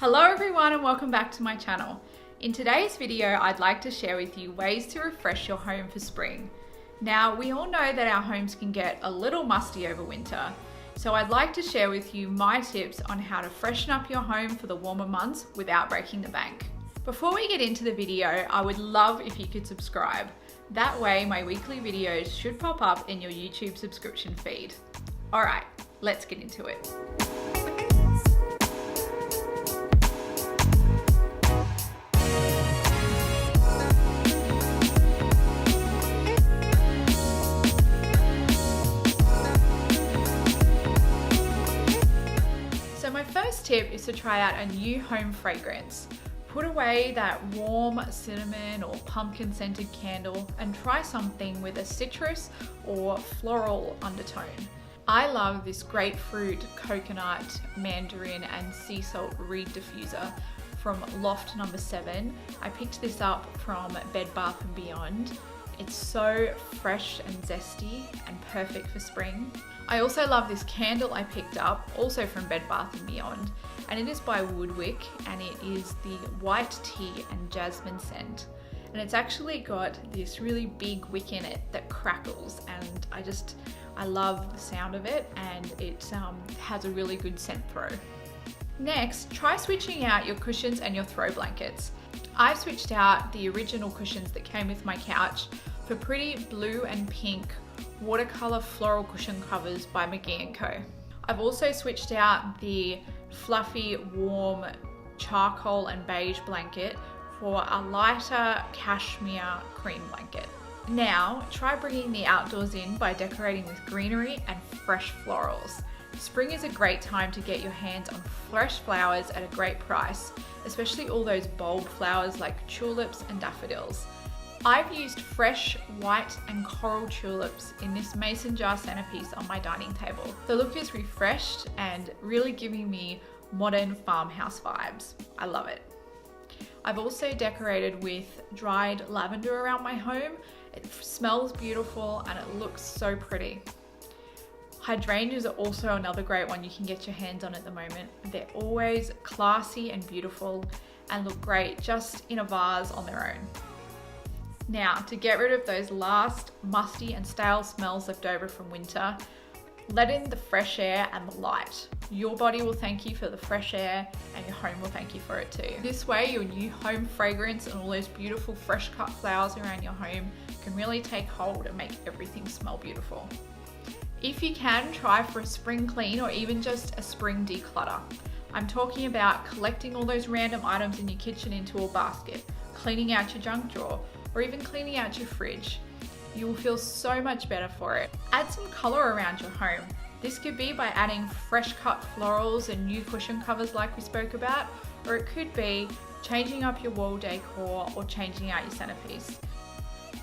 Hello everyone and welcome back to my channel. In today's video, I'd like to share with you ways to refresh your home for spring. Now, we all know that our homes can get a little musty over winter, so I'd like to share with you my tips on how to freshen up your home for the warmer months without breaking the bank. Before we get into the video, I would love if you could subscribe. That way, my weekly videos should pop up in your YouTube subscription feed. All right, let's get into it. So my first tip is to try out a new home fragrance. Put away that warm cinnamon or pumpkin scented candle and try something with a citrus or floral undertone. I love this grapefruit, coconut, mandarin and sea salt reed diffuser from Loft No. 7. I picked this up from Bed Bath & Beyond. It's so fresh and zesty and perfect for spring. I also love this candle I picked up, also from Bed Bath & Beyond, and it is by Woodwick, and it is the white tea and jasmine scent. And it's actually got this really big wick in it that crackles, and I love the sound of it, and it has a really good scent throw. Next, try switching out your cushions and your throw blankets. I've switched out the original cushions that came with my couch for pretty blue and pink watercolor floral cushion covers by McGee & Co. I've also switched out the fluffy, warm charcoal and beige blanket for a lighter cashmere cream blanket. Now, try bringing the outdoors in by decorating with greenery and fresh florals. Spring is a great time to get your hands on fresh flowers at a great price, especially all those bulb flowers like tulips and daffodils. I've used fresh white and coral tulips in this mason jar centerpiece on my dining table. The look is refreshed and really giving me modern farmhouse vibes. I love it. I've also decorated with dried lavender around my home. It smells beautiful and it looks so pretty. Hydrangeas are also another great one you can get your hands on at the moment. They're always classy and beautiful and look great just in a vase on their own. Now, to get rid of those last musty and stale smells left over from winter, let in the fresh air and the light. Your body will thank you for the fresh air and your home will thank you for it too. This way, your new home fragrance and all those beautiful fresh cut flowers around your home can really take hold and make everything smell beautiful. If you can, try for a spring clean or even just a spring declutter. I'm talking about collecting all those random items in your kitchen into a basket, cleaning out your junk drawer, or even cleaning out your fridge. You will feel so much better for it. Add some color around your home. This could be by adding fresh cut florals and new cushion covers like we spoke about, or it could be changing up your wall decor or changing out your centerpiece.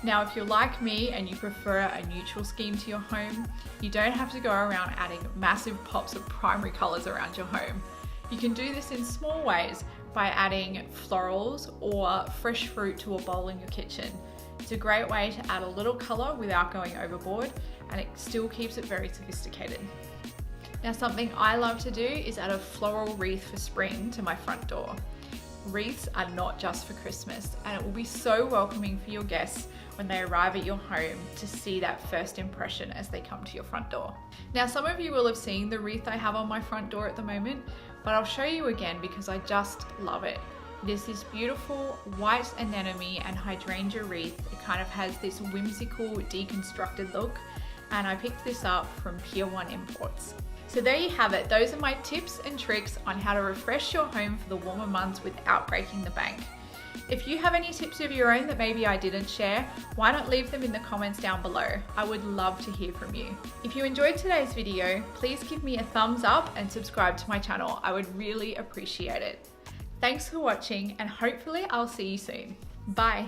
Now, if you're like me and you prefer a neutral scheme to your home, you don't have to go around adding massive pops of primary colors around your home. You can do this in small ways by adding florals or fresh fruit to a bowl in your kitchen. It's a great way to add a little color without going overboard, and it still keeps it very sophisticated. Now, something I love to do is add a floral wreath for spring to my front door. Wreaths are not just for Christmas, and it will be so welcoming for your guests when they arrive at your home to see that first impression as they come to your front door. Now, some of you will have seen the wreath I have on my front door at the moment, but I'll show you again because I just love it. It is this beautiful white anemone and hydrangea wreath. It kind of has this whimsical deconstructed look, and I picked this up from Pier 1 Imports. So there you have it. Those are my tips and tricks on how to refresh your home for the warmer months without breaking the bank. If you have any tips of your own that maybe I didn't share, why not leave them in the comments down below? I would love to hear from you. If you enjoyed today's video, please give me a thumbs up and subscribe to my channel. I would really appreciate it. Thanks for watching, and hopefully I'll see you soon. Bye.